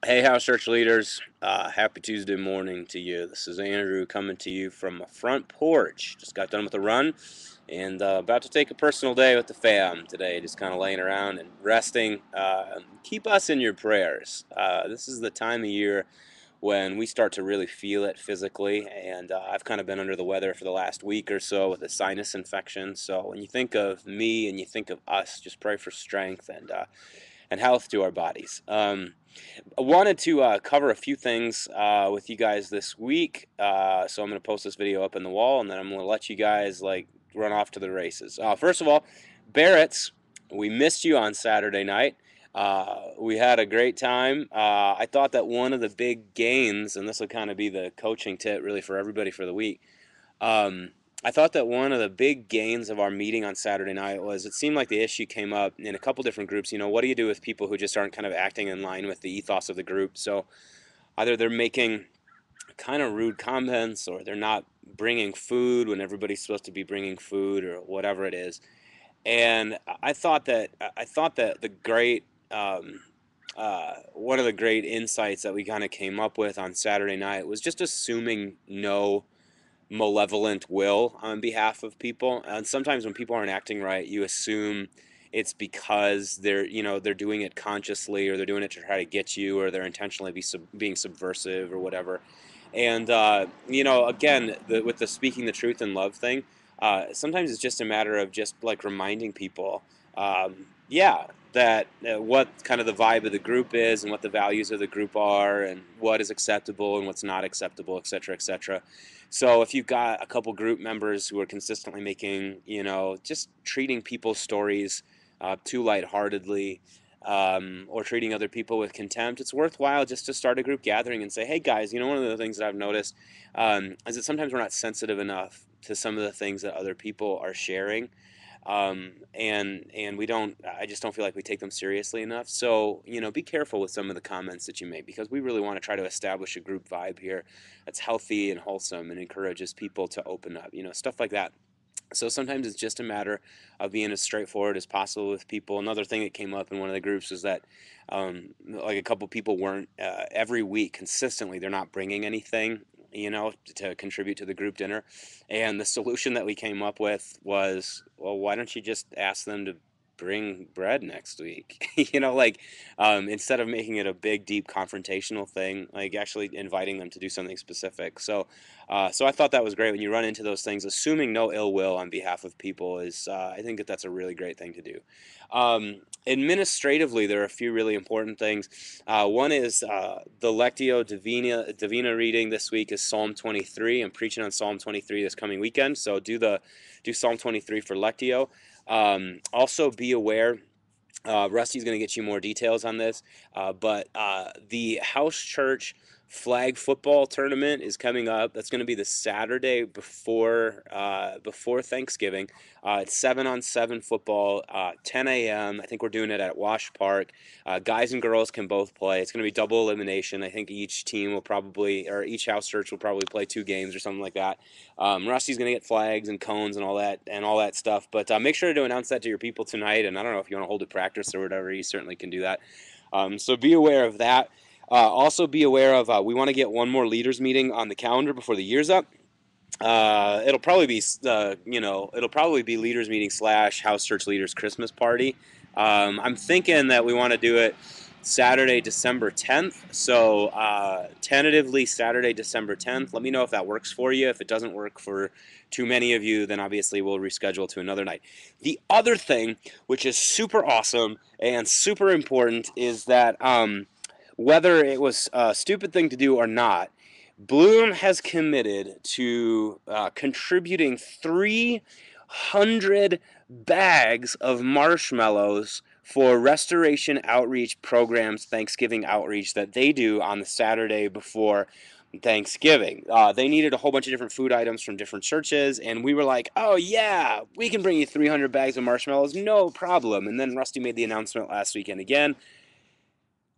Hey, house church leaders. Happy Tuesday morning to you. This is Andrew coming to you from a front porch. Just got done with a run and about to take a personal day with the fam today. Just kind of laying around and resting. Keep us in your prayers. This is the time of year when we start to really feel it physically, and I've kind of been under the weather for the last week or so with a sinus infection. So when you think of me and you think of us, just pray for strength and health to our bodies. I wanted to cover a few things with you guys this week, so I'm going to post this video up in the wall, and then I'm going to let you guys run off to the races. First of all, Barrett's, we missed you on Saturday night. We had a great time. I thought that one of the big gains, and this will kind of be the coaching tip really for everybody for the week. Um, I thought that one of the big gains of our meeting on Saturday night was it seemed like the issue came up in a couple different groups. You know, what do you do with people who just aren't kind of acting in line with the ethos of the group? So either they're making kind of rude comments or they're not bringing food when everybody's supposed to be bringing food or whatever it is. And I thought that the great one of the great insights that we kind of came up with on Saturday night was just assuming no malevolent will on behalf of people. And sometimes when people aren't acting right, you assume it's because they're doing it consciously, or they're doing it to try to get you, or they're intentionally being subversive or whatever. And again, with the speaking the truth in love thing, sometimes it's just a matter of just like reminding people, yeah, that what kind of the vibe of the group is, and what the values of the group are, and what is acceptable and what's not acceptable, et cetera, et cetera. So if you've got a couple group members who are consistently making, just treating people's stories too lightheartedly, or treating other people with contempt, it's worthwhile just to start a group gathering and say, hey guys, one of the things that I've noticed is that sometimes we're not sensitive enough to some of the things that other people are sharing. And we don't, I just don't feel like we take them seriously enough. So, be careful with some of the comments that you make, because we really want to try to establish a group vibe here that's healthy and wholesome and encourages people to open up, stuff like that. So sometimes it's just a matter of being as straightforward as possible with people. Another thing that came up in one of the groups was that, like a couple people weren't every week consistently. They're not bringing anything, to contribute to the group dinner. And the solution that we came up with was, well, why don't you just ask them to bring bread next week? Instead of making it a big, deep confrontational thing, like actually inviting them to do something specific. So I thought that was great. When you run into those things, assuming no ill will on behalf of people is, I think that's a really great thing to do. Administratively, there are a few really important things. One is the Lectio Divina reading this week is Psalm 23. I'm preaching on Psalm 23 this coming weekend, so do Psalm 23 for Lectio. Also, be aware. Rusty's going to get you more details on this, but the house church flag football tournament is coming up. That's going to be the Saturday before Thanksgiving. It's 7-on-7 football, 10 a.m. I think we're doing it at Wash Park. Guys and girls can both play. It's going to be double elimination. I think each team will probably, or each house church will probably play 2 games or something like that. Rusty's going to get flags and cones and all that stuff. But make sure to announce that to your people tonight. And I don't know if you want to hold a practice or whatever. You certainly can do that. So be aware of that. Also be aware of we want to get one more leaders meeting on the calendar before the year's up. It'll probably be leaders meeting / house church leaders Christmas party. I'm thinking that we want to do it Saturday, December 10th. So tentatively Saturday, December 10th. Let me know if that works for you. If it doesn't work for too many of you, then obviously we'll reschedule to another night. The other thing, which is super awesome and super important, is that whether it was a stupid thing to do or not, Bloom has committed to contributing 300 bags of marshmallows for Restoration Outreach Programs Thanksgiving outreach that they do on the Saturday before Thanksgiving. They needed a whole bunch of different food items from different churches, and we were like, oh yeah, we can bring you 300 bags of marshmallows, no problem. And then Rusty made the announcement last weekend again.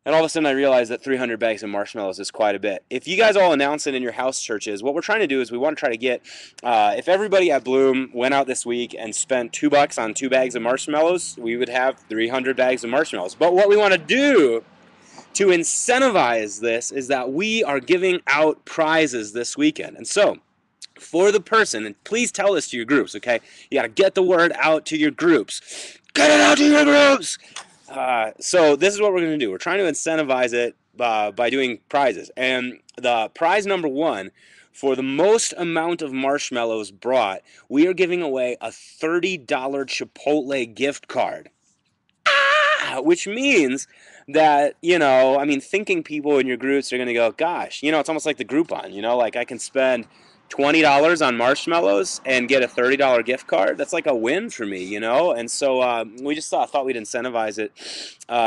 And all of a sudden I realized that 300 bags of marshmallows is quite a bit. If you guys all announce it in your house churches, what we're trying to do is we want to try to get, if everybody at Bloom went out this week and spent $2 on 2 bags of marshmallows, we would have 300 bags of marshmallows. But what we want to do to incentivize this is that we are giving out prizes this weekend. And so, for the person, and please tell this to your groups, okay? You got to get the word out to your groups. Get it out to your groups! So this is what we're going to do. We're trying to incentivize it by doing prizes. And the prize number one, for the most amount of marshmallows brought, we are giving away a $30 Chipotle gift card. Which means that, I mean, thinking people in your groups are going to go, gosh, it's almost like the Groupon, like I can spend $20 on marshmallows and get a $30 gift card. That's like a win for me, and so we just thought we'd incentivize it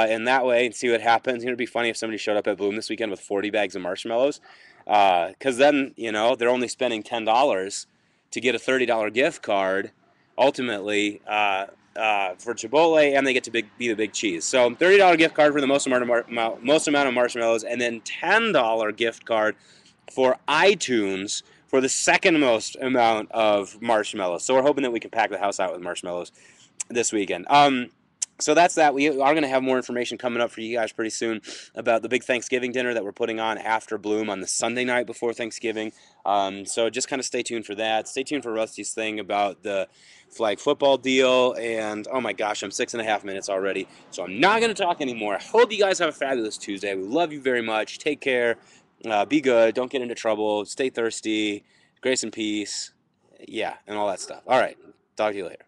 in that way and see what happens. It'd be funny if somebody showed up at Bloom this weekend with 40 bags of marshmallows, because then, they're only spending $10 to get a $30 gift card ultimately for Chipotle, and they get to be the big cheese. So $30 gift card for the most amount of marshmallows, and then $10 gift card for iTunes for the second most amount of marshmallows. So we're hoping that we can pack the house out with marshmallows this weekend. So that's that. We are going to have more information coming up for you guys pretty soon about the big Thanksgiving dinner that we're putting on after Bloom on the Sunday night before Thanksgiving. So just kind of stay tuned for that. Stay tuned for Rusty's thing about the flag football deal. And oh my gosh, I'm 6.5 minutes already. So I'm not going to talk anymore. I hope you guys have a fabulous Tuesday. We love you very much. Take care. Be good. Don't get into trouble. Stay thirsty. Grace and peace. Yeah, and all that stuff. All right. Talk to you later.